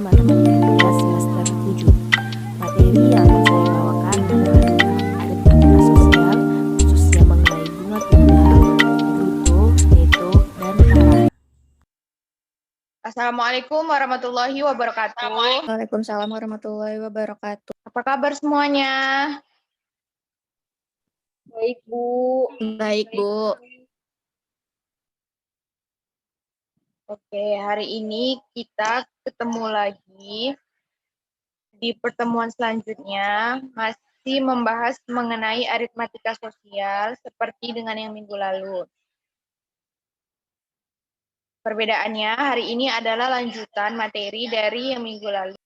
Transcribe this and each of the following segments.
mata matematika semester 7. Materi yang akan saya bawakan adalah tentang aritmatika sosial, khususnya mengenai bunga tunggal, bruto, neto, dan tara. Assalamualaikum warahmatullahi wabarakatuh. Waalaikumsalam warahmatullahi wabarakatuh. Apa kabar semuanya? Baik, Bu. Baik, Bu. Oke, hari ini kita ketemu lagi di pertemuan selanjutnya, masih membahas mengenai aritmatika sosial seperti dengan yang minggu lalu. Perbedaannya, hari ini adalah lanjutan materi dari yang minggu lalu.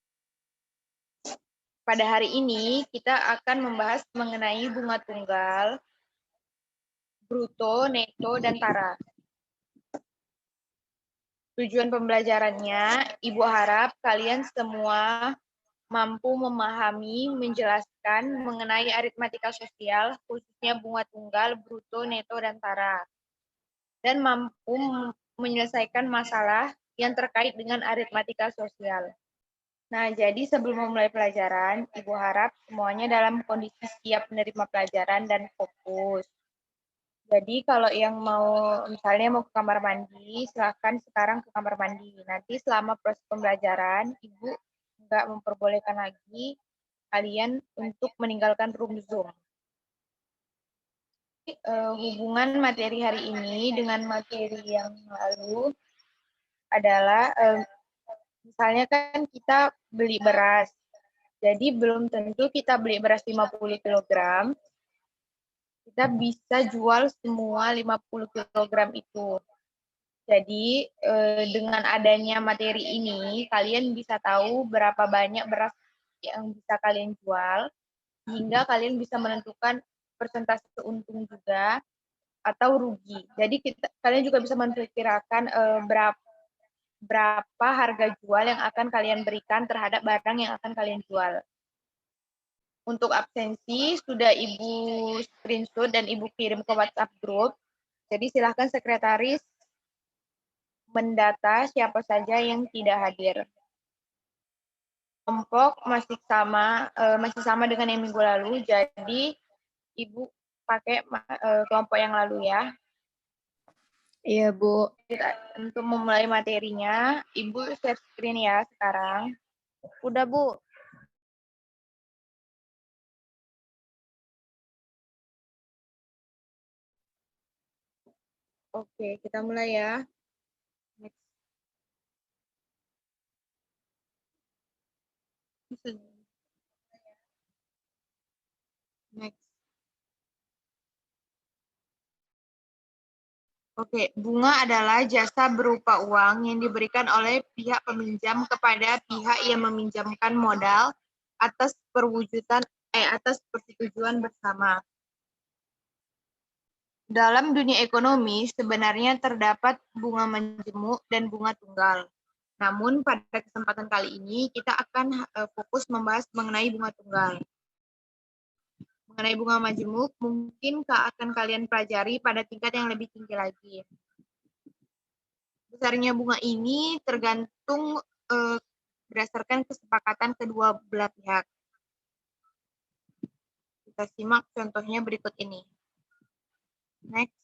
Pada hari ini, kita akan membahas mengenai bunga tunggal, bruto, neto, dan tara. Tujuan pembelajarannya, Ibu harap kalian semua mampu memahami, menjelaskan mengenai aritmatika sosial, khususnya bunga tunggal, bruto, neto, dan tara. Dan mampu menyelesaikan masalah yang terkait dengan aritmatika sosial. Nah, jadi sebelum memulai pelajaran, Ibu harap semuanya dalam kondisi siap menerima pelajaran dan fokus. Jadi kalau yang misalnya mau ke kamar mandi, silakan sekarang ke kamar mandi. Nanti selama proses pembelajaran, Ibu nggak memperbolehkan lagi kalian untuk meninggalkan room Zoom. Hubungan materi hari ini dengan materi yang lalu adalah, misalnya kan kita beli beras. Jadi belum tentu kita beli beras 50 kg, kita bisa jual semua 50 kg itu. Jadi dengan adanya materi ini, kalian bisa tahu berapa banyak beras yang bisa kalian jual, hingga kalian bisa menentukan persentase untung juga atau rugi. Jadi kalian juga bisa memperkirakan berapa harga jual yang akan kalian berikan terhadap barang yang akan kalian jual. Untuk absensi sudah Ibu screenshot dan Ibu kirim ke WhatsApp group. Jadi silahkan sekretaris mendata siapa saja yang tidak hadir. Kelompok masih sama dengan yang minggu lalu, jadi Ibu pakai kelompok yang lalu ya. Iya, Bu. Untuk memulai materinya, Ibu share screen ya sekarang. Udah, Bu. Oke, kita mulai ya. Next. Oke, bunga adalah jasa berupa uang yang diberikan oleh pihak peminjam kepada pihak yang meminjamkan modal atas persetujuan bersama. Dalam dunia ekonomi sebenarnya terdapat bunga majemuk dan bunga tunggal. Namun pada kesempatan kali ini kita akan fokus membahas mengenai bunga tunggal. Mengenai bunga majemuk mungkin akan kalian pelajari pada tingkat yang lebih tinggi lagi. Besarnya bunga ini tergantung berdasarkan kesepakatan kedua belah pihak. Kita simak contohnya berikut ini. Next.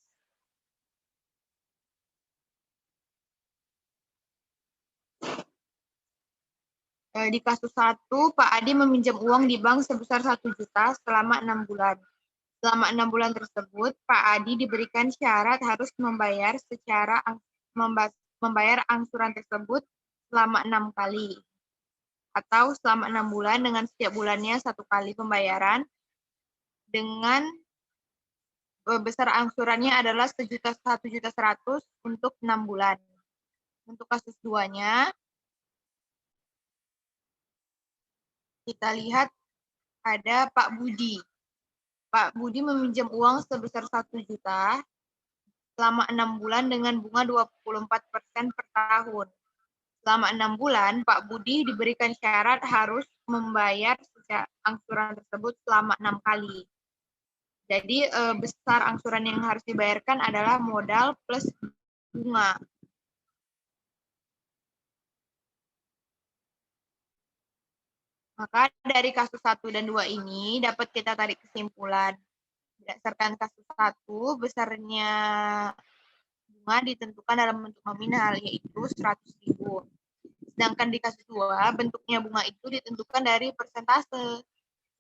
Di kasus 1, Pak Adi meminjam uang di bank sebesar 1 juta selama 6 bulan. Selama 6 bulan tersebut, Pak Adi diberikan syarat harus membayar angsuran tersebut selama 6 kali. Atau selama 6 bulan dengan setiap bulannya 1 kali pembayaran dengan besar angsurannya adalah 1.100.000 untuk 6 bulan. Untuk kasus 2-nya, kita lihat ada Pak Budi. Pak Budi meminjam uang sebesar 1 juta selama 6 bulan dengan bunga 24% per tahun. Selama 6 bulan, Pak Budi diberikan syarat harus membayar angsuran tersebut selama 6 kali. Jadi besar angsuran yang harus dibayarkan adalah modal plus bunga. Maka dari kasus 1 dan 2 ini dapat kita tarik kesimpulan. Berdasarkan kasus 1, besarnya bunga ditentukan dalam bentuk nominal, yaitu 100.000. Sedangkan di kasus 2, bentuknya bunga itu ditentukan dari persentase.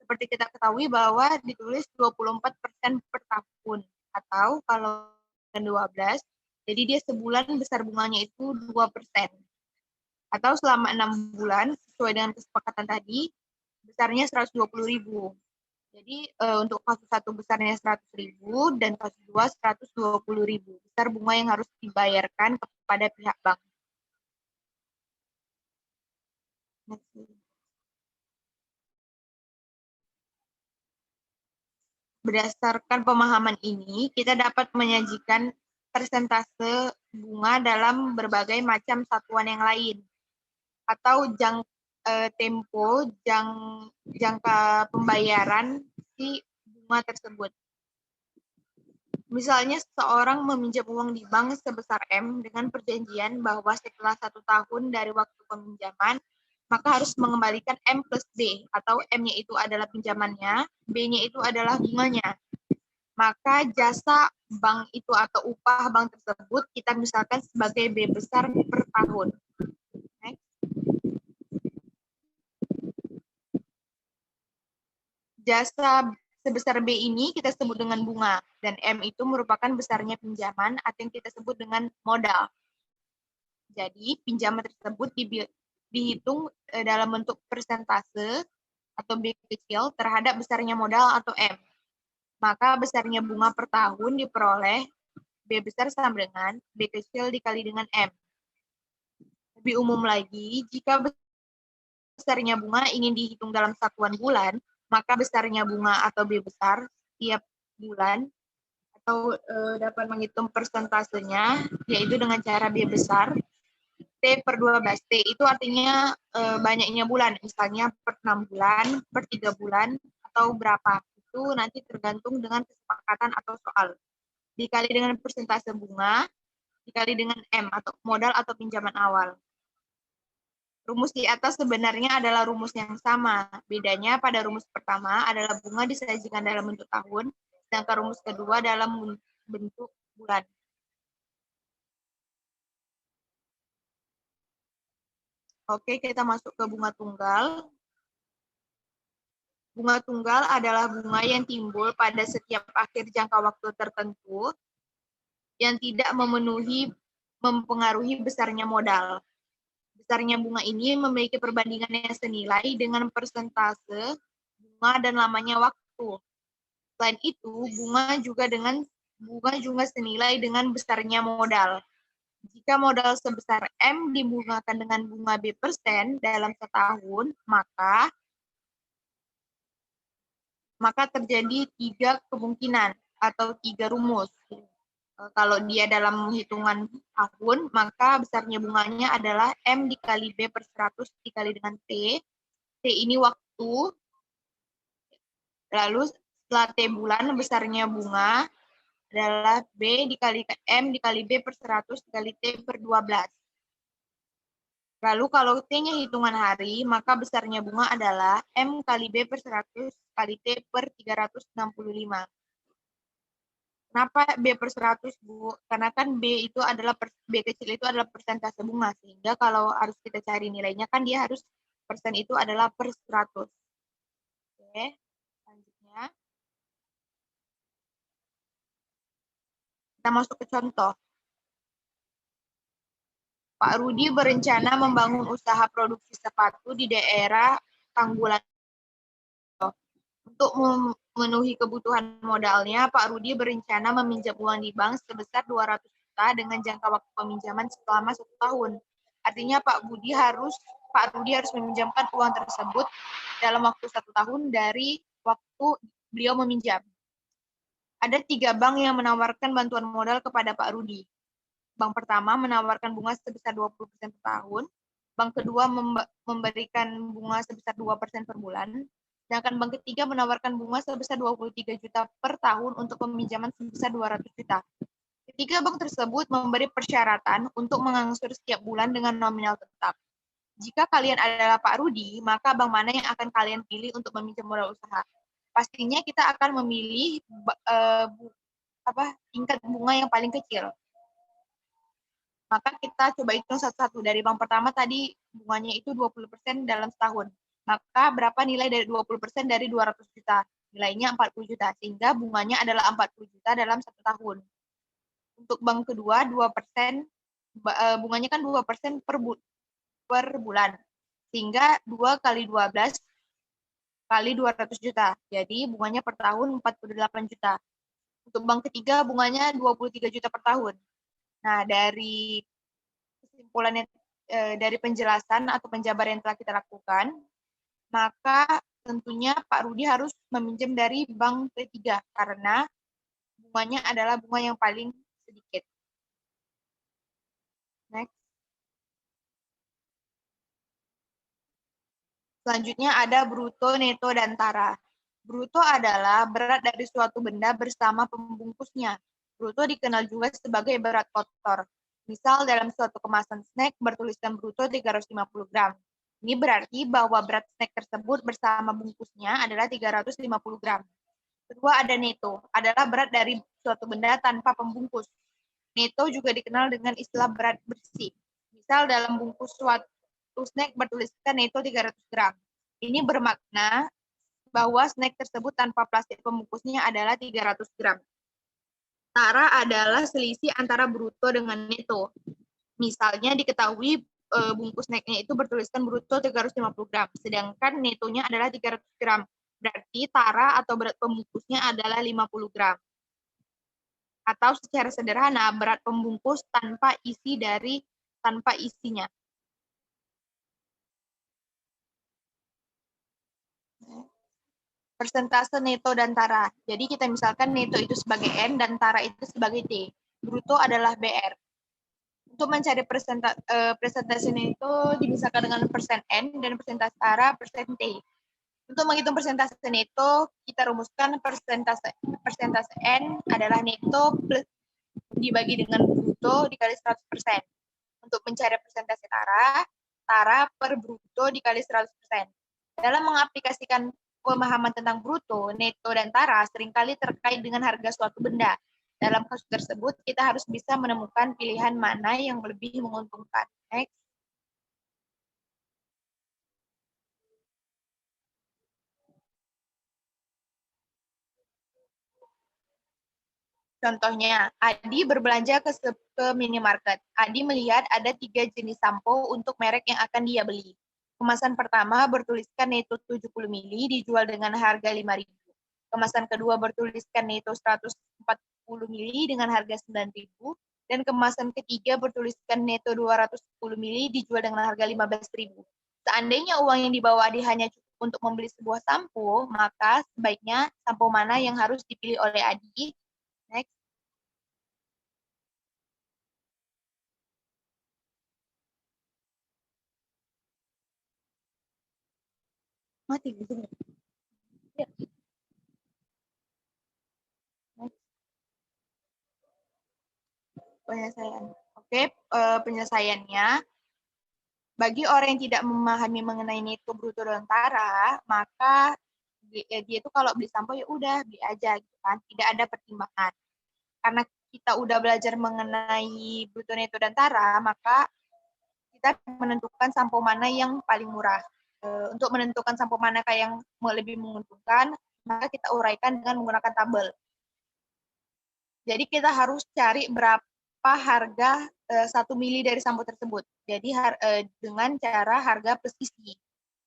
Seperti kita ketahui bahwa ditulis 24% per tahun. Atau kalau 12, jadi dia sebulan besar bunganya itu 2%. Atau selama 6 bulan, sesuai dengan kesepakatan tadi, besarnya 120.000. Jadi untuk kasus 1 besarnya 100.000 dan kasus 2 120.000. Besar bunga yang harus dibayarkan kepada pihak bank. Berdasarkan pemahaman ini, kita dapat menyajikan persentase bunga dalam berbagai macam satuan yang lain atau tempo jangka pembayaran si bunga tersebut. Misalnya seseorang meminjam uang di bank sebesar M dengan perjanjian bahwa setelah 1 tahun dari waktu peminjaman, maka harus mengembalikan M plus B, atau M-nya itu adalah pinjamannya, B-nya itu adalah bunganya. Maka jasa bank itu atau upah bank tersebut kita misalkan sebagai B besar per tahun. Next. Jasa sebesar B ini kita sebut dengan bunga, dan M itu merupakan besarnya pinjaman atau yang kita sebut dengan modal. Jadi pinjaman tersebut dihitung dalam bentuk persentase atau B kecil terhadap besarnya modal atau M. Maka besarnya bunga per tahun diperoleh B besar sama dengan B kecil dikali dengan M. Lebih umum lagi, jika besarnya bunga ingin dihitung dalam satuan bulan, maka besarnya bunga atau B besar tiap bulan atau dapat menghitung persentasenya, yaitu dengan cara B besar T per 12. T itu artinya banyaknya bulan, misalnya per 6 bulan, per 3 bulan, atau berapa. Itu nanti tergantung dengan kesepakatan atau soal. Dikali dengan persentase bunga, dikali dengan M atau modal atau pinjaman awal. Rumus di atas sebenarnya adalah rumus yang sama. Bedanya pada rumus pertama adalah bunga disajikan dalam bentuk tahun, sedangkan rumus kedua dalam bentuk bulan. Oke, kita masuk ke bunga tunggal. Bunga tunggal adalah bunga yang timbul pada setiap akhir jangka waktu tertentu yang tidak mempengaruhi besarnya modal. Besarnya bunga ini memiliki perbandingan yang senilai dengan persentase bunga dan lamanya waktu. Selain itu, bunga juga senilai dengan besarnya modal. Jika modal sebesar M dibungakan dengan bunga B% dalam setahun, maka terjadi 3 kemungkinan atau 3 rumus. Kalau dia dalam hitungan tahun, maka besarnya bunganya adalah M dikali B per 100 dikali dengan T. T ini waktu. Lalu setelah T bulan, besarnya bunga adalah B dikali M dikali B per 100 dikali T per 12. Lalu kalau T-nya hitungan hari, maka besarnya bunga adalah M kali B per 100 kali T per 365. Kenapa B per 100, Bu? Karena kan B kecil itu adalah persentase bunga, sehingga kalau harus kita cari nilainya kan dia harus persen itu adalah per 100. Oke, selanjutnya. Kita masuk ke contoh. Pak Rudi berencana membangun usaha produksi sepatu di daerah Tanggulan. Untuk memenuhi kebutuhan modalnya, Pak Rudi berencana meminjam uang di bank sebesar 200 juta dengan jangka waktu peminjaman selama 1 tahun. Artinya Pak Rudi harus meminjamkan uang tersebut dalam waktu 1 tahun dari waktu beliau meminjam. Ada 3 bank yang menawarkan bantuan modal kepada Pak Rudi. Bank pertama menawarkan bunga sebesar 20% per tahun, bank kedua memberikan bunga sebesar 2% per bulan, sedangkan bank ketiga menawarkan bunga sebesar 23 juta per tahun untuk peminjaman sebesar 200 juta. Ketiga bank tersebut memberi persyaratan untuk mengangsur setiap bulan dengan nominal tetap. Jika kalian adalah Pak Rudi, maka bank mana yang akan kalian pilih untuk meminjam modal usaha? Pastinya kita akan memilih tingkat bunga yang paling kecil. Maka kita coba hitung satu-satu. Dari bank pertama tadi bunganya itu 20% dalam setahun. Maka berapa nilai dari 20% dari 200 juta? Nilainya 40 juta. Sehingga bunganya adalah 40 juta dalam 1 tahun. Untuk bank kedua 2%, bunganya kan 2% per bulan. Sehingga 2 kali 12 kali 200 juta. Jadi bunganya per tahun 48 juta. Untuk bank ketiga bunganya 23 juta per tahun. Nah, dari kesimpulannya, dari penjelasan atau penjabaran yang telah kita lakukan, maka tentunya Pak Rudi harus meminjam dari bank ketiga karena bunganya adalah bunga yang paling sedikit. Next. Selanjutnya ada bruto, neto, dan tara. Bruto adalah berat dari suatu benda bersama pembungkusnya. Bruto dikenal juga sebagai berat kotor. Misal dalam suatu kemasan snack bertuliskan bruto 350 gram. Ini berarti bahwa berat snack tersebut bersama bungkusnya adalah 350 gram. Kedua ada neto, adalah berat dari suatu benda tanpa pembungkus. Neto juga dikenal dengan istilah berat bersih. Misal dalam bungkus suatu snack bertuliskan neto 300 gram. Ini bermakna bahwa snack tersebut tanpa plastik pembungkusnya adalah 300 gram. Tara adalah selisih antara bruto dengan neto. Misalnya diketahui bungkus snacknya itu bertuliskan bruto 350 gram, sedangkan netonya adalah 300 gram. Berarti tara atau berat pembungkusnya adalah 50 gram. Atau secara sederhana, berat pembungkus tanpa isinya. Persentase neto dan tara. Jadi kita misalkan neto itu sebagai N dan tara itu sebagai T. Bruto adalah BR. Untuk mencari persentase neto dimisahkan dengan persen N dan persentase tara persen T. Untuk menghitung persentase neto, kita rumuskan persentase N adalah neto plus dibagi dengan bruto dikali 100%. Untuk mencari persentase tara per bruto dikali 100%. Dalam mengaplikasikan pemahaman tentang bruto, neto, dan tara seringkali terkait dengan harga suatu benda. Dalam kasus tersebut, kita harus bisa menemukan pilihan mana yang lebih menguntungkan. Next. Contohnya, Adi berbelanja ke minimarket. Adi melihat ada 3 jenis sampo untuk merek yang akan dia beli. Kemasan pertama bertuliskan neto 70 ml dijual dengan harga 5.000. Kemasan kedua bertuliskan neto 140 ml dengan harga 9.000. Dan kemasan ketiga bertuliskan neto 210 ml dijual dengan harga 15.000. Seandainya uang yang dibawa Adi hanya cukup untuk membeli sebuah sampo, maka sebaiknya sampo mana yang harus dipilih oleh Adi? Next. Mati gitu. Ya. Next. Penyelesaian. Oke, penyelesaiannya. Bagi orang yang tidak memahami mengenai neto, bruto, dan tara, maka dia itu kalau beli sampo ya udah beli aja gitu kan, tidak ada pertimbangan. Karena kita udah belajar mengenai bruto, neto, dan tara, maka kita menentukan sampo mana yang paling murah. Untuk menentukan sampo mana yang lebih menguntungkan, maka kita uraikan dengan menggunakan tabel. Jadi kita harus cari berapa harga 1 mili dari sampo tersebut. Jadi dengan cara harga plus isi.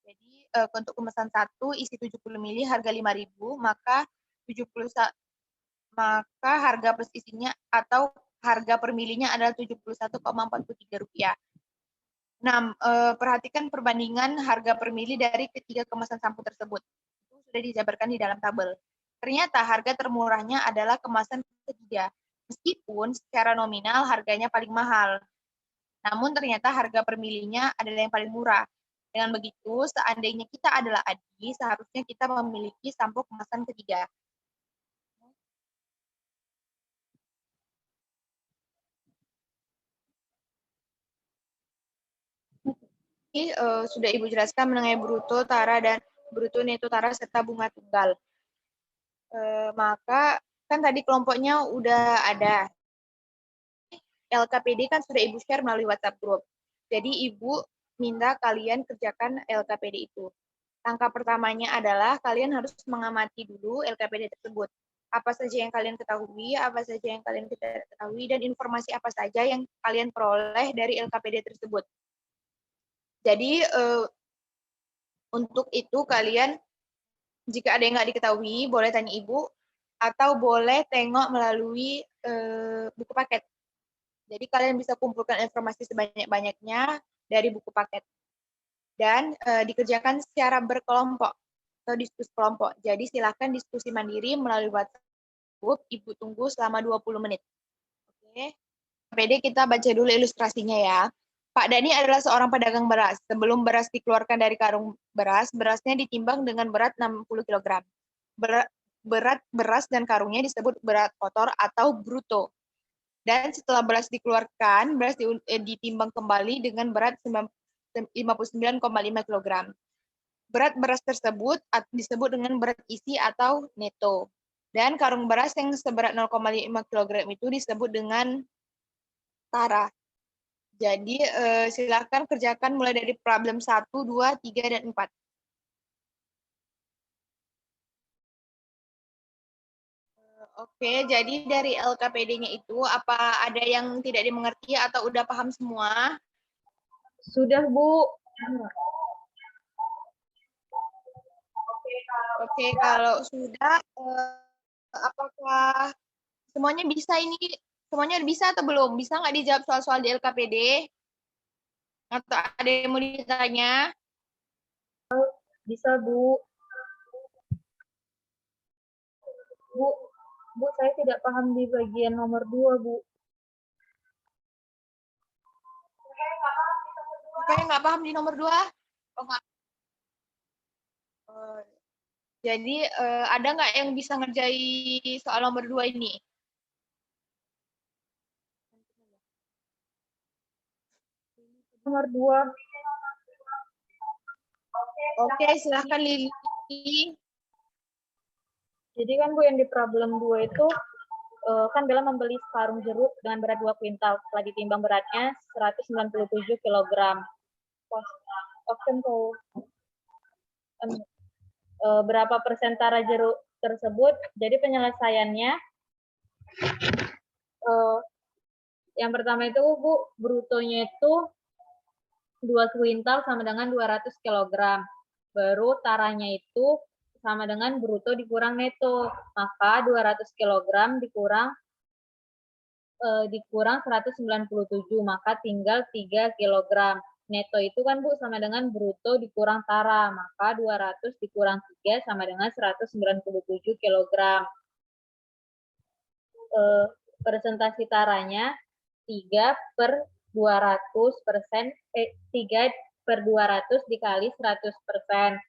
Jadi untuk kemasan 1 isi 70 mili harga 5.000, maka 70 maka harga plus isinya atau harga per milinya adalah Rp71,43. Nah, perhatikan perbandingan harga per mili dari ketiga kemasan sampo tersebut. Itu sudah dijabarkan di dalam tabel. Ternyata harga termurahnya adalah kemasan ketiga, meskipun secara nominal harganya paling mahal. Namun ternyata harga per milinya adalah yang paling murah. Dengan begitu, seandainya kita adalah Adi, seharusnya kita memiliki sampo kemasan ketiga. sudah Ibu jelaskan mengenai bruto, tara, dan bruto, neto, tara, serta bunga tunggal. Maka kan tadi kelompoknya udah ada. LKPD kan sudah Ibu share melalui WhatsApp group. Jadi Ibu minta kalian kerjakan LKPD itu. Langkah pertamanya adalah kalian harus mengamati dulu LKPD tersebut. Apa saja yang kalian ketahui, apa saja yang kalian tidak ketahui, dan informasi apa saja yang kalian peroleh dari LKPD tersebut. Jadi untuk itu kalian, jika ada yang nggak diketahui, boleh tanya Ibu, atau boleh tengok melalui buku paket. Jadi kalian bisa kumpulkan informasi sebanyak-banyaknya dari buku paket. Dan dikerjakan secara berkelompok atau diskusi kelompok. Jadi silakan diskusi mandiri melalui WhatsApp group, Ibu tunggu selama 20 menit. Oke. PD kita baca dulu ilustrasinya ya. Pak Dani adalah seorang pedagang beras. Sebelum beras dikeluarkan dari karung beras, berasnya ditimbang dengan berat 60 kg. Berat beras dan karungnya disebut berat kotor atau bruto. Dan setelah beras dikeluarkan, beras ditimbang kembali dengan berat 59,5 kg. Berat beras tersebut disebut dengan berat isi atau neto. Dan karung beras yang seberat 0,5 kg itu disebut dengan tara. Jadi silakan kerjakan mulai dari problem 1, 2, 3, dan 4. Oke, jadi dari LKPD-nya itu apa ada yang tidak dimengerti atau udah paham semua? Sudah, Bu. Oke, kalau sudah, apakah semuanya bisa ini? Semuanya bisa atau belum? Bisa nggak dijawab soal-soal di LKPD? Atau ada yang mau ditanya? Bisa, Bu. Bu, saya tidak paham di bagian nomor 2, Bu. Saya nggak paham di nomor 2? Oh, nggak. Jadi ada nggak yang bisa ngerjain soal nomor 2 ini? Nomor 2. Oke, silahkan Lili. Jadi kan, Bu, yang di problem 2 itu kan Bella membeli sekarung jeruk dengan berat 2 kuintal. Setelah ditimbang beratnya 197 kg. Berapa persentase jeruk tersebut? Jadi penyelesaiannya yang pertama itu, Bu, brutonya itu 2 kuintal sama dengan 200 kg. Baru taranya itu sama dengan bruto dikurang neto. Maka 200 kg dikurang 197, maka tinggal 3 kg. Neto itu kan, Bu, sama dengan bruto dikurang tara, maka 200 dikurang 3 sama dengan 197 kg. Presentasi taranya 3/200%, 3/200 dikali 100%.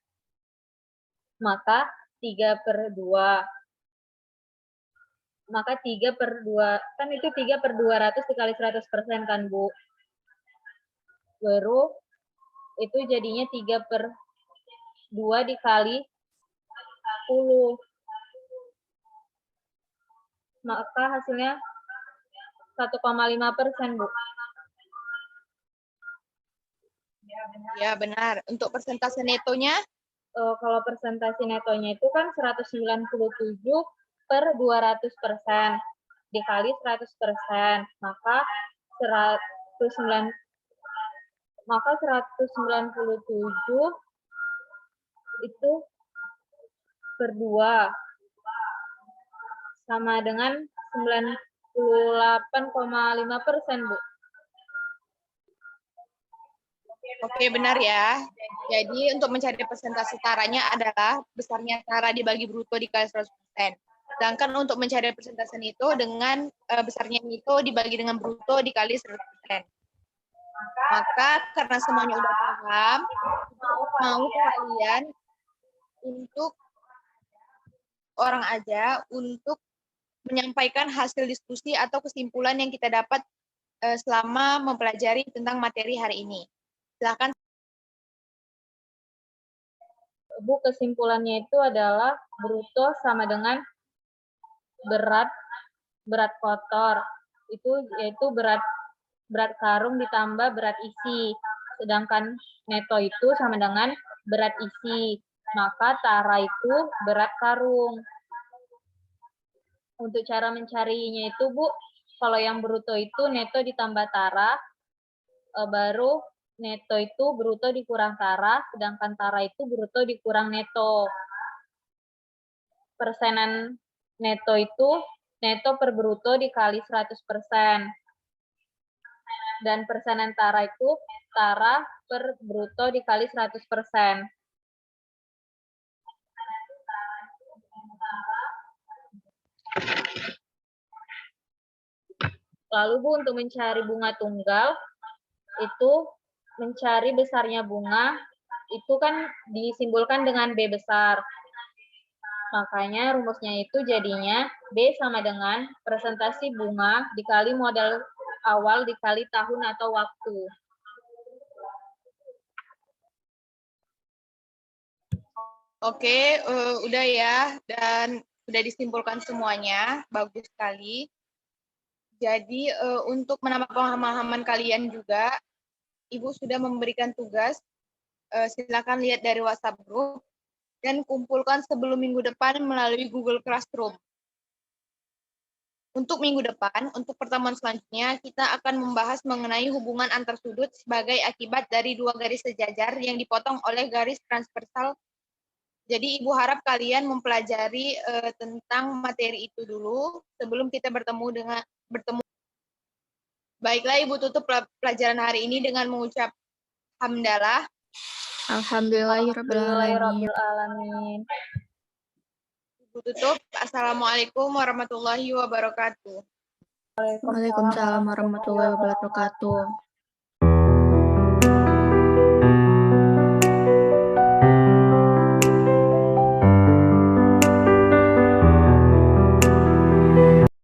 Maka 3/2. Maka 3/2, kan itu 3/200 dikali 100% kan, Bu. Baru itu jadinya 3/2 dikali 10. Maka hasilnya 1,5%, Bu. Ya, benar. Untuk persentase netonya? Kalau persentase netonya itu kan 197/200% dikali 100%, maka 197 itu per 2 sama dengan 98,5%, Bu. Oke, benar ya. Jadi untuk mencari persentase taranya adalah besarnya tara dibagi bruto dikali 100%. Sedangkan untuk mencari persentase neto dengan besarnya neto dibagi dengan bruto dikali 100%. Maka karena semuanya udah paham, mau kalian untuk orang aja untuk menyampaikan hasil diskusi atau kesimpulan yang kita dapat selama mempelajari tentang materi hari ini. Silakan. Bu, kesimpulannya itu adalah bruto sama dengan berat kotor. Itu yaitu berat karung ditambah berat isi. Sedangkan neto itu sama dengan berat isi. Maka tara itu berat karung. Untuk cara mencarinya itu, Bu, kalau yang bruto itu neto ditambah tara, baru neto itu bruto dikurang tara, sedangkan tara itu bruto dikurang neto. Persenan neto itu neto per bruto dikali 100%. Dan persenan tara itu tara per bruto dikali 100%. Lalu Bu, untuk mencari bunga tunggal, itu mencari besarnya bunga, itu kan disimbolkan dengan B besar. Makanya rumusnya itu jadinya B sama dengan presentasi bunga dikali modal awal dikali tahun atau waktu. Oke, udah ya, dan sudah disimpulkan semuanya, bagus sekali. Jadi untuk menambah pemahaman kalian juga, Ibu sudah memberikan tugas, silakan lihat dari WhatsApp group, dan kumpulkan sebelum minggu depan melalui Google Classroom. Untuk minggu depan, untuk pertemuan selanjutnya, kita akan membahas mengenai hubungan antar sudut sebagai akibat dari dua garis sejajar yang dipotong oleh garis transversal. Jadi Ibu harap kalian mempelajari tentang materi itu dulu sebelum kita bertemu. Baiklah, Ibu tutup pelajaran hari ini dengan mengucap hamdalah. Alhamdulillahirrabbilalamin. Ibu tutup. Assalamualaikum warahmatullahi wabarakatuh. Waalaikumsalam warahmatullahi wabarakatuh.